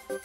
So,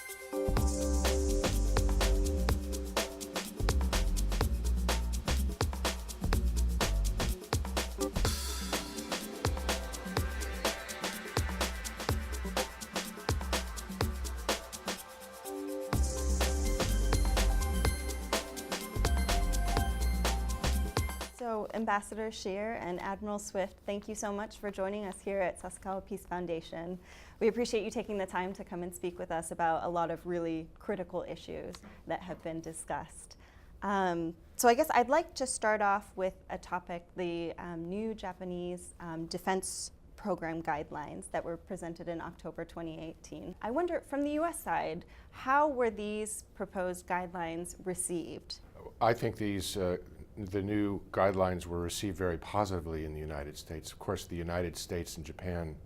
Ambassador Shear and Admiral Swift, thank you so much for joining us here at Sasakawa Peace Foundation. We appreciate you taking the time to come and speak with us about a lot of really critical issues that have been discussed. So I guess I'd like to start off with a topic, the new Japanese defense program guidelines that were presented in October 2018. I wonder, from the U.S. side, how were these proposed guidelines received? I think the new guidelines were received very positively in the United States. Of course, the United States and Japan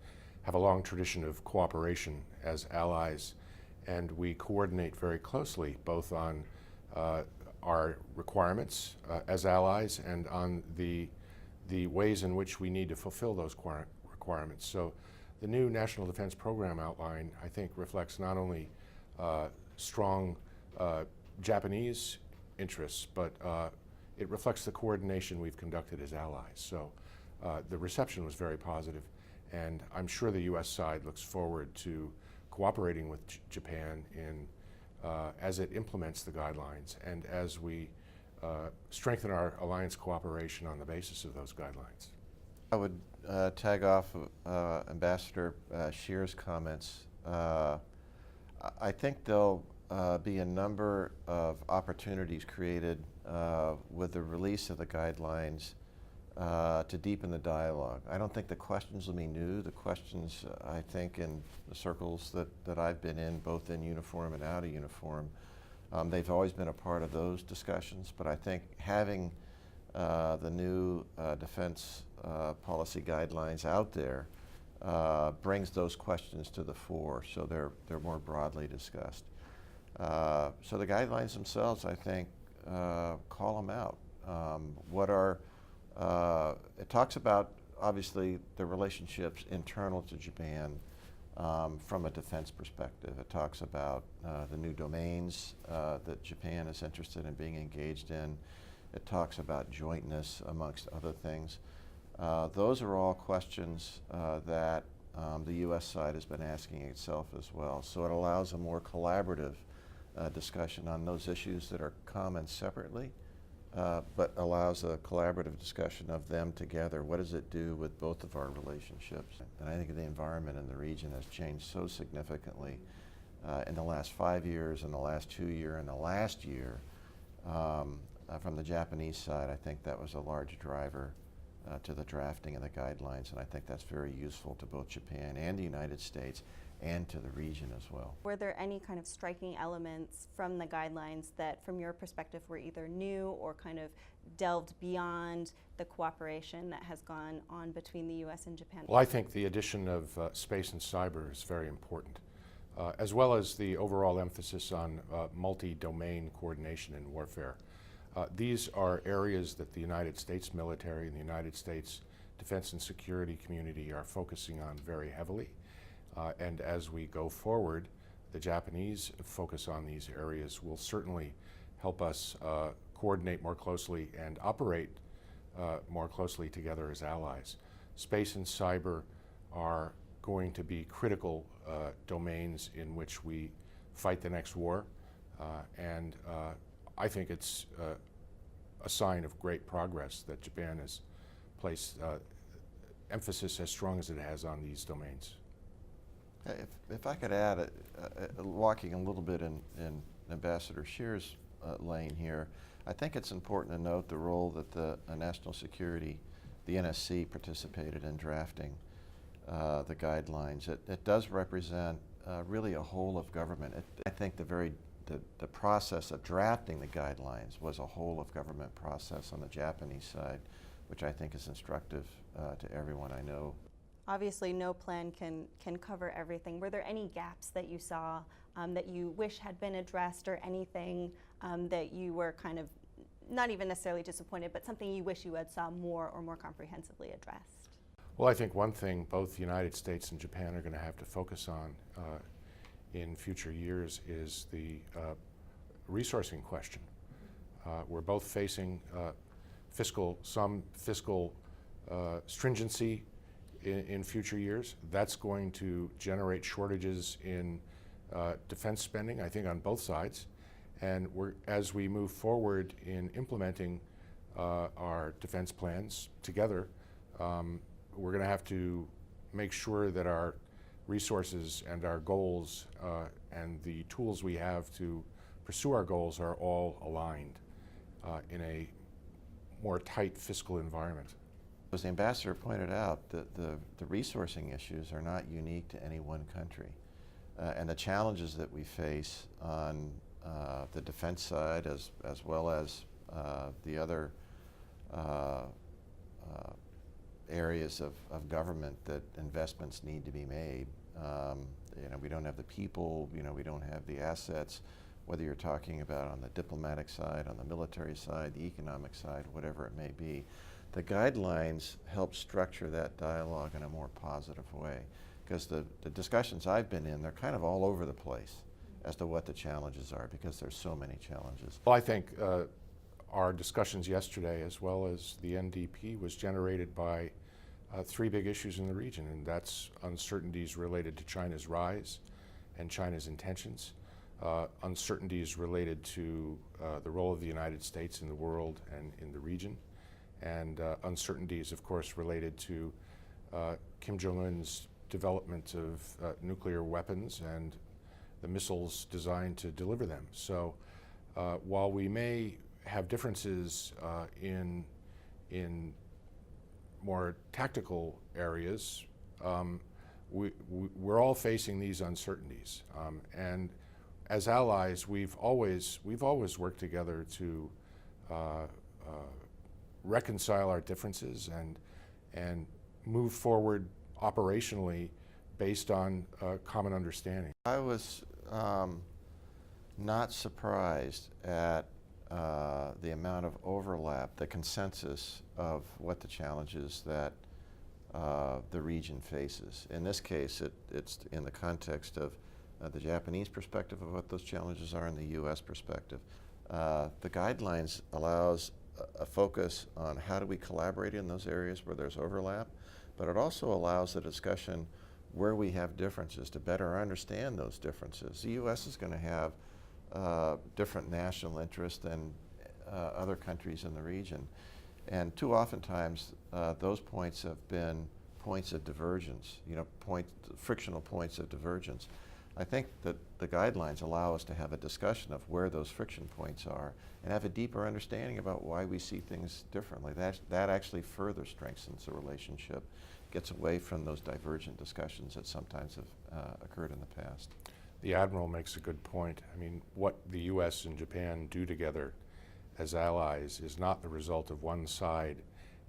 have a long tradition of cooperation as allies, and we coordinate very closely both on our requirements as allies and on the ways in which we need to fulfill those requirements. So the new National Defense Program outline, I think, reflects not only strong Japanese interests, but it reflects the coordination we've conducted as allies. So the reception was very positive, and I'm sure the U.S. side looks forward to cooperating with Japan in as it implements the guidelines and as we strengthen our alliance cooperation on the basis of those guidelines. I would tag off Ambassador Shear's comments. I think there'll be a number of opportunities created with the release of the guidelines to deepen the dialogue. I don't think the questions will be new. The questions, I think, in the circles that I've been in, both in uniform and out of uniform, they've always been a part of those discussions. But I think having the new defense policy guidelines out there brings those questions to the fore, so they're more broadly discussed. So the guidelines themselves, I think, call them out. It talks about, obviously, the relationships internal to Japan from a defense perspective. It talks about the new domains that Japan is interested in being engaged in. It talks about jointness, amongst other things. Those are all questions that the U.S. side has been asking itself as well. So it allows a more collaborative discussion on those issues that are common separately, but allows a collaborative discussion of them together. What does it do with both of our relationships? And I think the environment in the region has changed so significantly in the last 5 years, in the last 2 years, and the last year. From the Japanese side, I think that was a large driver to the drafting of the guidelines, and I think that's very useful to both Japan and the United States and to the region as well. Were there any kind of striking elements from the guidelines that, from your perspective, were either new or kind of delved beyond the cooperation that has gone on between the U.S. and Japan? Well, I think the addition of space and cyber is very important, as well as the overall emphasis on multi-domain coordination in warfare. These are areas that the United States military and the United States defense and security community are focusing on very heavily. And as we go forward, the Japanese focus on these areas will certainly help us coordinate more closely and operate more closely together as allies. Space and cyber are going to be critical domains in which we fight the next war, and I think it's a sign of great progress that Japan has placed emphasis as strong as it has on these domains. If I could add, walking a little bit in Ambassador Shear's lane here, I think it's important to note the role that the national security, the NSC, participated in drafting the guidelines. It does represent really a whole of government. I think the process of drafting the guidelines was a whole of government process on the Japanese side, which I think is instructive to everyone I know. Obviously, no plan can cover everything. Were there any gaps that you saw that you wish had been addressed, or anything that you were kind of not even necessarily disappointed, but something you wish you had saw more or more comprehensively addressed? Well, I think one thing both the United States and Japan are going to have to focus on in future years is the resourcing question. We're both facing some fiscal stringency in future years. That's going to generate shortages in defense spending, I think, on both sides. And as we move forward in implementing our defense plans together, we're going to have to make sure that our resources and our goals and the tools we have to pursue our goals are all aligned in a more tight fiscal environment. As the ambassador pointed out, the resourcing issues are not unique to any one country. And the challenges that we face on the defense side as well as the other areas of government that investments need to be made. We don't have the people, we don't have the assets, whether you're talking about on the diplomatic side, on the military side, the economic side, whatever it may be. The guidelines help structure that dialogue in a more positive way, because the discussions I've been in, they're kind of all over the place as to what the challenges are, because there's so many challenges. Well, I think our discussions yesterday, as well as the NDP, was generated by three big issues in the region, and that's uncertainties related to China's rise and China's intentions, uncertainties related to the role of the United States in the world and in the region, and uncertainties, of course, related to Kim Jong-un's development of nuclear weapons and the missiles designed to deliver them. So while we may have differences in more tactical areas, we're all facing these uncertainties. And as allies, we've always worked together to reconcile our differences and move forward operationally based on common understanding. I was not surprised at the amount of overlap, the consensus of what the challenges that the region faces. In this case, it's in the context of the Japanese perspective of what those challenges are and the U.S. perspective. The guidelines allows a focus on how do we collaborate in those areas where there's overlap, but it also allows a discussion where we have differences to better understand those differences. The U.S. is going to have different national interests than other countries in the region. And too oftentimes, those points have been points of divergence, frictional points of divergence. I think that the guidelines allow us to have a discussion of where those friction points are and have a deeper understanding about why we see things differently. That actually further strengthens the relationship, gets away from those divergent discussions that sometimes have occurred in the past. The Admiral makes a good point. I mean, what the U.S. and Japan do together as allies is not the result of one side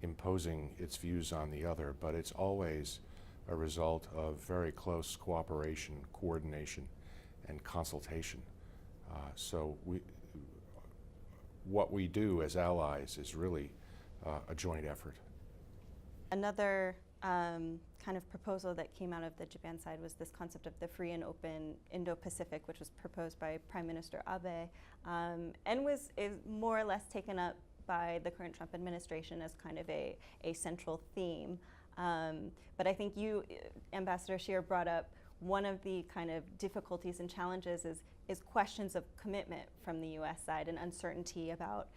imposing its views on the other, but it's always a result of very close cooperation, coordination, and consultation. So what we do as allies is really a joint effort. Another kind of proposal that came out of the Japan side was this concept of the free and open Indo-Pacific, which was proposed by Prime Minister Abe, and is more or less taken up by the current Trump administration as kind of a central theme. But I think you, Ambassador Shear, brought up one of the kind of difficulties and challenges is questions of commitment from the U.S. side and uncertainty about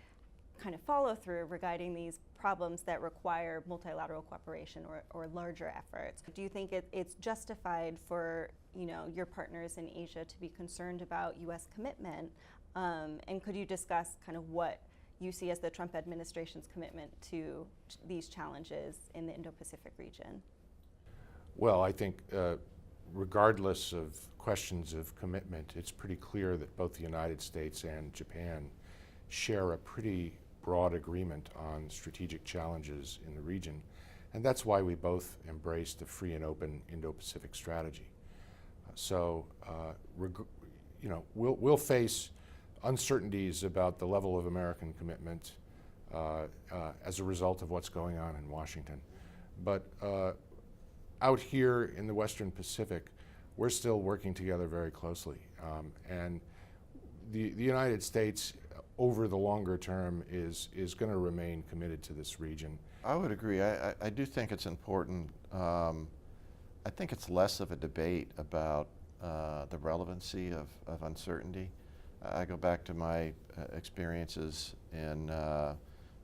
kind of follow through regarding these problems that require multilateral cooperation or larger efforts. Do you think it's justified for your partners in Asia to be concerned about U.S. commitment? And could you discuss kind of what you see as the Trump administration's commitment to these challenges in the Indo-Pacific region? Well, I think regardless of questions of commitment, it's pretty clear that both the United States and Japan share a pretty broad agreement on strategic challenges in the region, and that's why we both embraced the free and open Indo-Pacific strategy. We'll face uncertainties about the level of American commitment as a result of what's going on in Washington. But out here in the Western Pacific, we're still working together very closely. And the United States, over the longer term, is going to remain committed to this region. I would agree. I do think it's important. I think it's less of a debate about the relevancy of uncertainty. I go back to my experiences in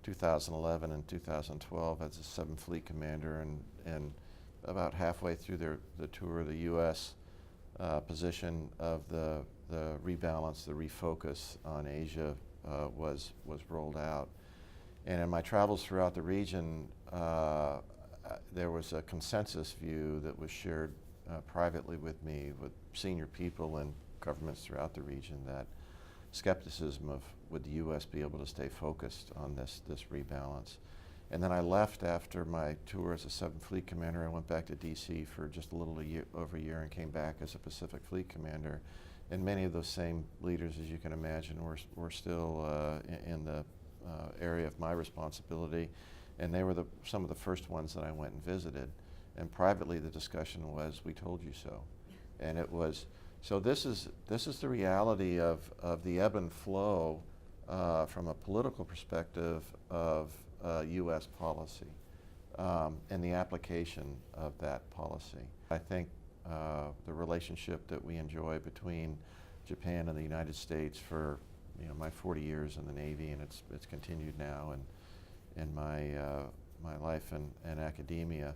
2011 and 2012 as a 7th Fleet Commander, and about halfway through the tour, the U.S. Position of the rebalance, the refocus on Asia was rolled out. And in my travels throughout the region, there was a consensus view that was shared privately with me, with senior people in governments throughout the region, that skepticism of would the U.S. be able to stay focused on this rebalance. And then I left after my tour as a 7th Fleet Commander. I went back to D.C. for just a little over a year and came back as a Pacific Fleet Commander. And many of those same leaders, as you can imagine, were still in the area of my responsibility. And they were some of the first ones that I went and visited. And privately, the discussion was, "We told you so." And it was, so this is the reality of the ebb and flow from a political perspective of U.S. policy and the application of that policy. I think the relationship that we enjoy between Japan and the United States for my 40 years in the Navy, and it's continued now in my life in academia.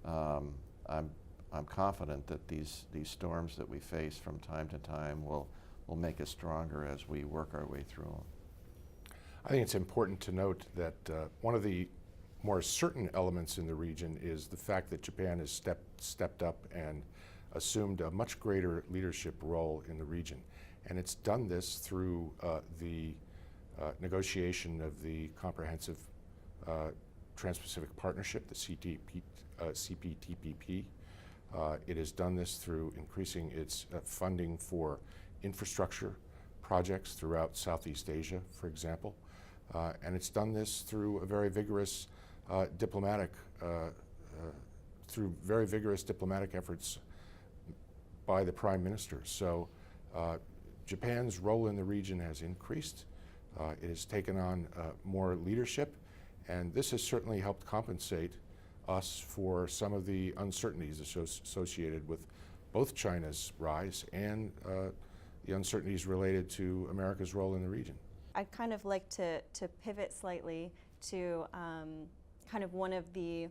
I'm confident that these storms that we face from time to time will make us stronger as we work our way through them. I think it's important to note that one of the more certain elements in the region is the fact that Japan has stepped up and assumed a much greater leadership role in the region. And it's done this through the negotiation of the Comprehensive Trans-Pacific Partnership, the CPTPP. It has done this through increasing its funding for infrastructure projects throughout Southeast Asia, for example. And it's done this through a very vigorous diplomatic efforts by the Prime Minister. So Japan's role in the region has increased. It has taken on more leadership, and this has certainly helped compensate us for some of the uncertainties associated with both China's rise and the uncertainties related to America's role in the region. I'd kind of like to pivot slightly to kind of one of the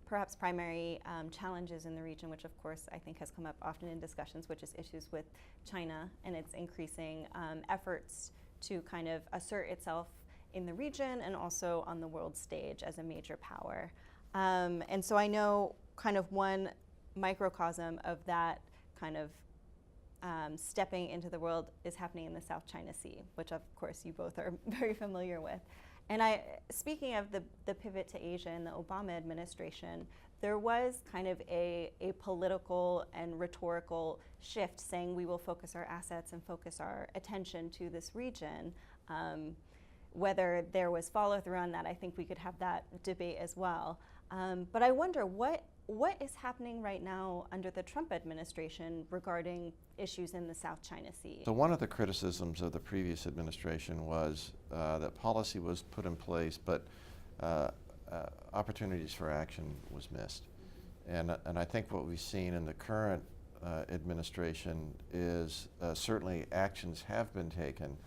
perhaps primary challenges in the region, which of course I think has come up often in discussions, which is issues with China and its increasing efforts to kind of assert itself in the region and also on the world stage as a major power. And so I know kind of one microcosm of that kind of stepping into the world is happening in the South China Sea, which of course you both are very familiar with. And speaking of the pivot to Asia in the Obama administration, there was kind of a political and rhetorical shift saying we will focus our assets and focus our attention to this region. Whether there was follow through on that, I think we could have that debate as well. But I wonder what is happening right now under the Trump administration regarding issues in the South China Sea? So one of the criticisms of the previous administration was that policy was put in place, but opportunities for action was missed. And I think what we've seen in the current administration is certainly actions have been taken,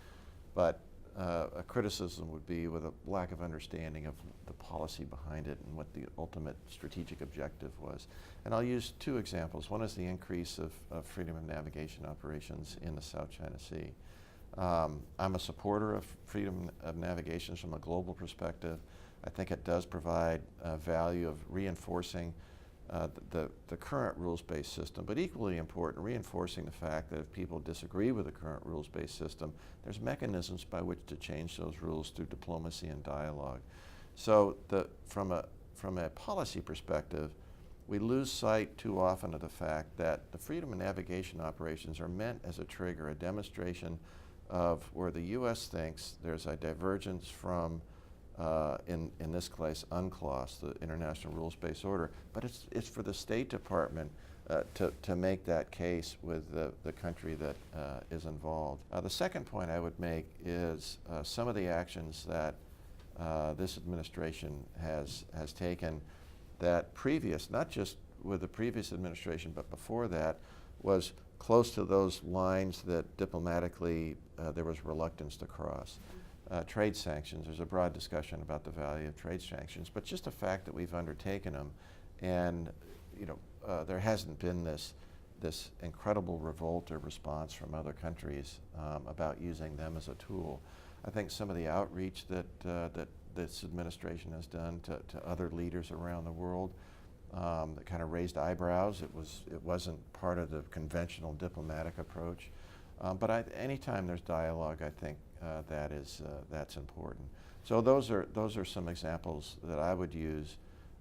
but a criticism would be with a lack of understanding of the policy behind it and what the ultimate strategic objective was. And I'll use two examples. One is the increase of freedom of navigation operations in the South China Sea. I'm a supporter of freedom of navigation from a global perspective. I think it does provide value of reinforcing the current rules-based system, but equally important, reinforcing the fact that if people disagree with the current rules-based system, there's mechanisms by which to change those rules through diplomacy and dialogue. So from a policy perspective, we lose sight too often of the fact that the freedom of navigation operations are meant as a trigger, a demonstration of where the U.S. thinks there's a divergence from in this case, UNCLOS, the International Rules-Based Order, but it's for the State Department to make that case with the country that is involved. The second point I would make is some of the actions that this administration has taken that not just with the previous administration, but before that, was close to those lines that diplomatically there was reluctance to cross. Trade sanctions, there's a broad discussion about the value of trade sanctions, but just the fact that we've undertaken them, and there hasn't been this incredible revolt or response from other countries about using them as a tool. I think some of the outreach that this administration has done to other leaders around the world that kind of raised eyebrows. It wasn't part of the conventional diplomatic approach. But anytime there's dialogue, I think that's important. So those are some examples that I would use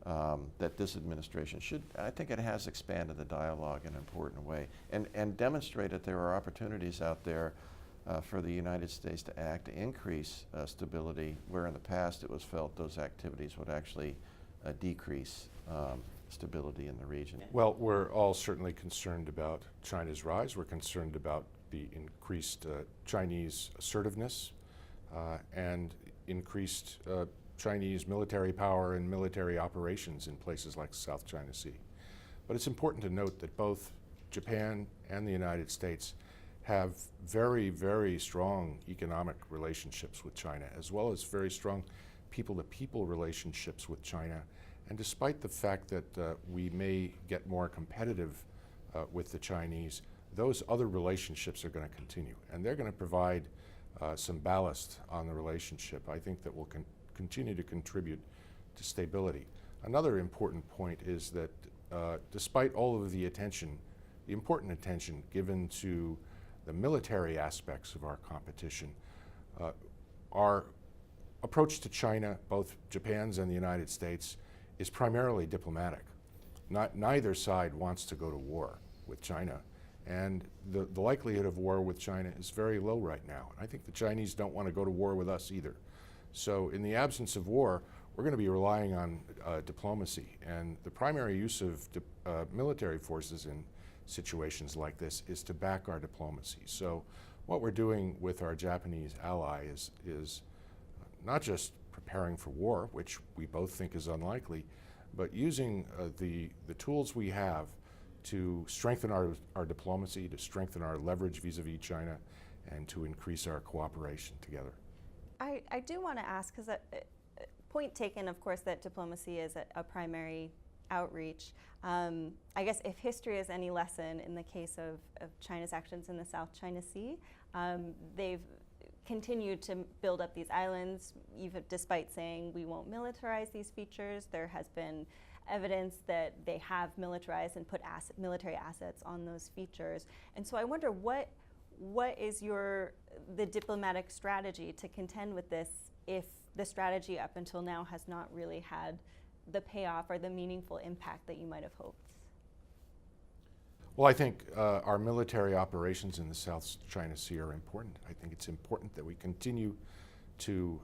that this administration should. I think it has expanded the dialogue in an important way and demonstrated there are opportunities out there for the United States to act to increase stability, where in the past it was felt those activities would actually decrease stability in the region. Well, we're all certainly concerned about China's rise. We're concerned about the increased Chinese assertiveness and increased Chinese military power and military operations in places like the South China Sea. But it's important to note that both Japan and the United States have very, very strong economic relationships with China, as well as very strong people-to-people relationships with China. And despite the fact that we may get more competitive with the Chinese, those other relationships are going to continue, and they're going to provide some ballast on the relationship, I think, that will continue to contribute to stability. Another important point is that despite all of the important attention given to the military aspects of our competition, our approach to China, both Japan's and the United States, is primarily diplomatic. Neither side wants to go to war with China, and the likelihood of war with China is very low right now. I think the Chinese don't want to go to war with us either. So in the absence of war, we're going to be relying on diplomacy, and the primary use of military forces in situations like this is to back our diplomacy. So what we're doing with our Japanese ally is not just preparing for war, which we both think is unlikely, but using the tools we have to strengthen our diplomacy, to strengthen our leverage vis-a-vis China, and to increase our cooperation together. I do want to ask, because point taken, of course, that diplomacy is a primary outreach. I guess if history is any lesson in the case of China's actions in the South China Sea, they've continued to build up these islands, even despite saying we won't militarize these features. There has been evidence that they have militarized and put military assets on those features. And so I wonder what is the diplomatic strategy to contend with this if the strategy up until now has not really had the payoff or the meaningful impact that you might have hoped? Well, I think our military operations in the South China Sea are important. I think it's important that we continue to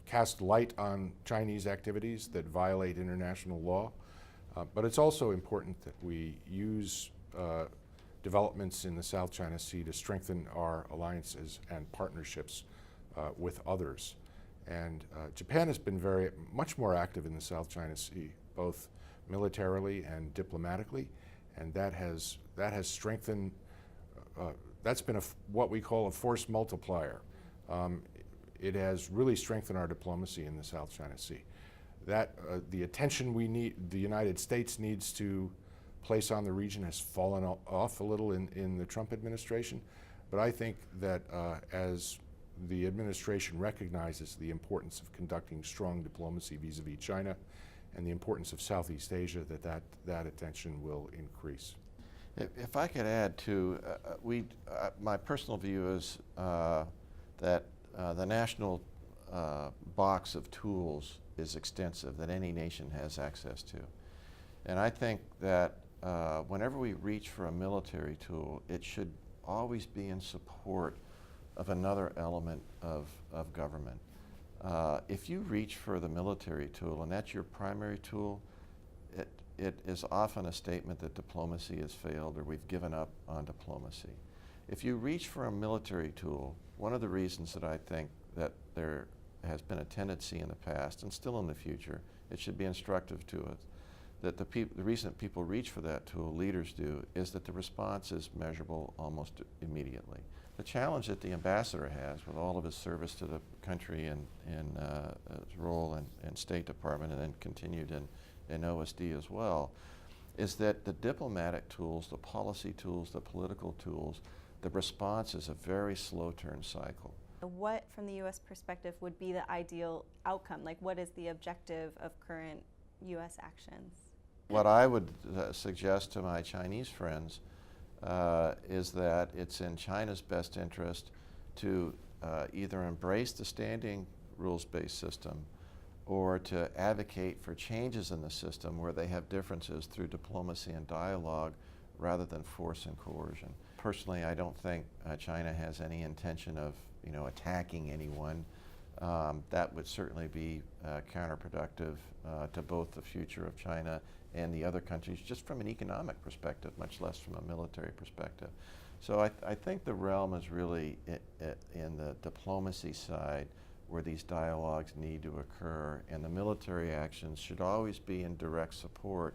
cast light on Chinese activities that violate international law. But it's also important that we use developments in the South China Sea to strengthen our alliances and partnerships with others. And Japan has been much more active in the South China Sea, both militarily and diplomatically, and that has strengthened. That's been what we call a force multiplier. It has really strengthened our diplomacy in the South China Sea. The attention the United States needs to place on the region has fallen off a little in the Trump administration, but I think that as the administration recognizes the importance of conducting strong diplomacy vis-a-vis China and the importance of Southeast Asia, that attention will increase. If I could add to, my personal view is that the national box of tools is extensive, that any nation has access to. And I think that whenever we reach for a military tool, it should always be in support of another element of government. If you reach for the military tool and that's your primary tool, it is often a statement that diplomacy has failed or we've given up on diplomacy. If you reach for a military tool, one of the reasons that I think that there has been a tendency in the past and still in the future, it should be instructive to us, that the reason that people reach for that tool, leaders do, is that the response is measurable almost immediately. The challenge that the ambassador has with all of his service to the country and his role in State Department and then continued in OSD as well, is that the diplomatic tools, the policy tools, the political tools, the response is a very slow turn cycle. What, from the U.S. perspective, would be the ideal outcome? Like, what is the objective of current U.S. actions? What I would suggest to my Chinese friends is that it's in China's best interest to either embrace the standing rules-based system or to advocate for changes in the system where they have differences through diplomacy and dialogue rather than force and coercion. Personally, I don't think China has any intention of attacking anyone. That would certainly be counterproductive to both the future of China and the other countries, just from an economic perspective, much less from a military perspective. So I think the realm is really in the diplomacy side where these dialogues need to occur, and the military actions should always be in direct support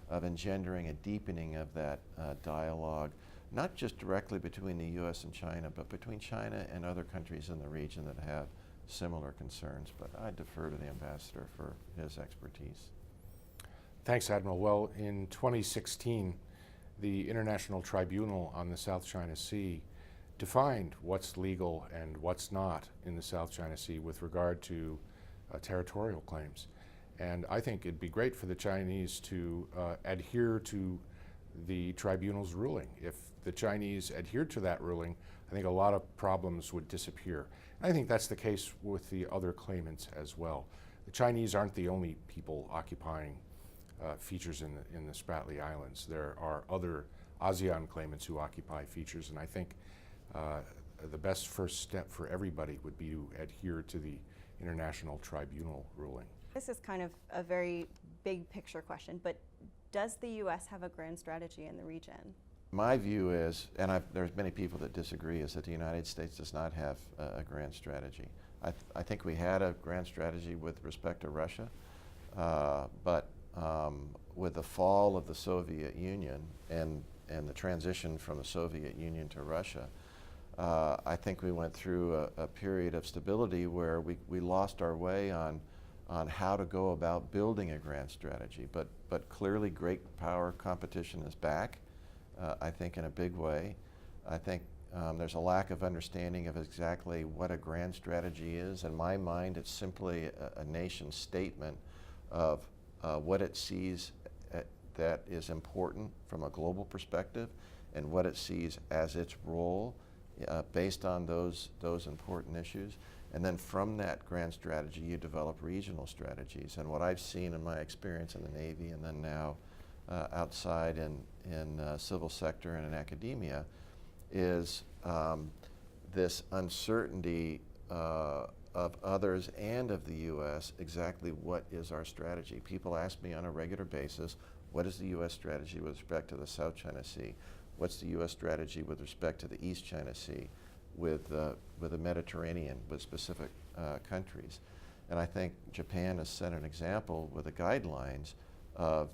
of engendering a deepening of that dialogue, not just directly between the U.S. and China, but between China and other countries in the region that have similar concerns. But I defer to the ambassador for his expertise. Thanks, Admiral. Well, in 2016, the International Tribunal on the South China Sea defined what's legal and what's not in the South China Sea with regard to territorial claims. And I think it'd be great for the Chinese to adhere to the tribunal's ruling. If the Chinese adhered to that ruling, I think a lot of problems would disappear. And I think that's the case with the other claimants as well. The Chinese aren't the only people occupying features in the Spratly Islands. There are other ASEAN claimants who occupy features, and I think the best first step for everybody would be to adhere to the International Tribunal ruling. This is kind of a very big picture question, but does the U.S. have a grand strategy in the region? My view is, and there's many people that disagree, is that the United States does not have a grand strategy. I think we had a grand strategy with respect to Russia, but with the fall of the Soviet Union and the transition from the Soviet Union to Russia, I think we went through a period of stability where we lost our way on how to go about building a grand strategy. But clearly great power competition is back, I think in a big way. I think there's a lack of understanding of exactly what a grand strategy is. In my mind, it's simply a nation statement of what it sees that is important from a global perspective and what it sees as its role based on those important issues. And then from that grand strategy, you develop regional strategies. And what I've seen in my experience in the Navy and then now outside in civil sector and in academia is this uncertainty of others and of the U.S. exactly what is our strategy. People ask me on a regular basis, what is the U.S. strategy with respect to the South China Sea? What's the U.S. strategy with respect to the East China Sea, with the Mediterranean, with specific countries? And I think Japan has set an example with the guidelines of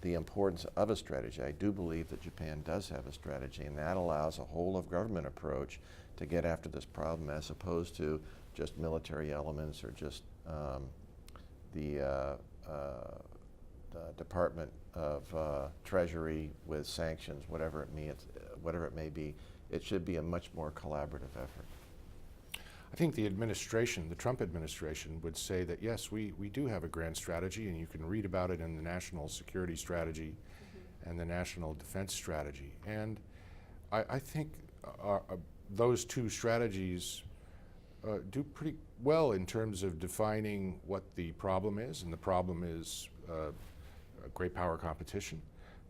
the importance of a strategy. I do believe that Japan does have a strategy, and that allows a whole of government approach to get after this problem as opposed to just military elements or just the Department of Treasury with sanctions, whatever it may be. It should be a much more collaborative effort. I think the administration, the Trump administration, would say that yes, we do have a grand strategy, and you can read about it in the National Security Strategy and the National Defense Strategy. And I think those two strategies do pretty well in terms of defining what the problem is, and the problem is great power competition.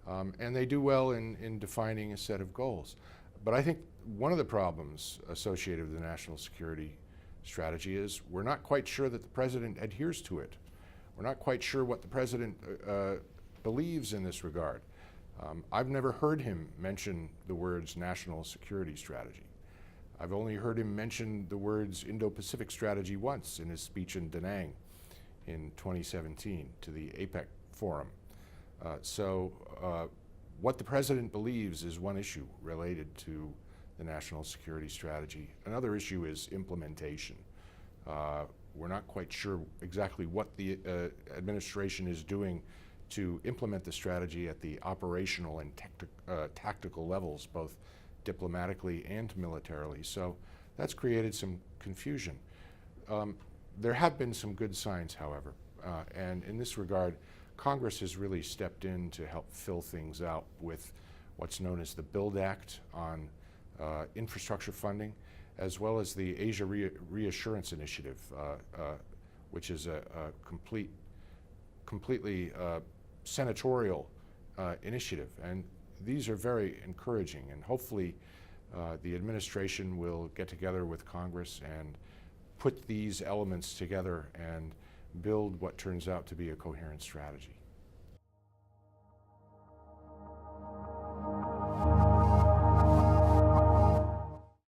And they do well in defining a set of goals. But I think one of the problems associated with the national security strategy is we're not quite sure that the president adheres to it. We're not quite sure what the president believes in this regard. I've never heard him mention the words national security strategy. I've only heard him mention the words Indo-Pacific strategy once in his speech in Da Nang in 2017 to the APEC forum. What the president believes is one issue related to the national security strategy. Another issue is implementation. We're not quite sure exactly what the administration is doing to implement the strategy at the operational and tactical levels, both diplomatically and militarily. So that's created some confusion. There have been some good signs, however, and in this regard, Congress has really stepped in to help fill things out with what's known as the BUILD Act on infrastructure funding, as well as the Asia Reassurance Initiative, which is a completely senatorial initiative. And these are very encouraging, and hopefully the administration will get together with Congress and put these elements together and build what turns out to be a coherent strategy.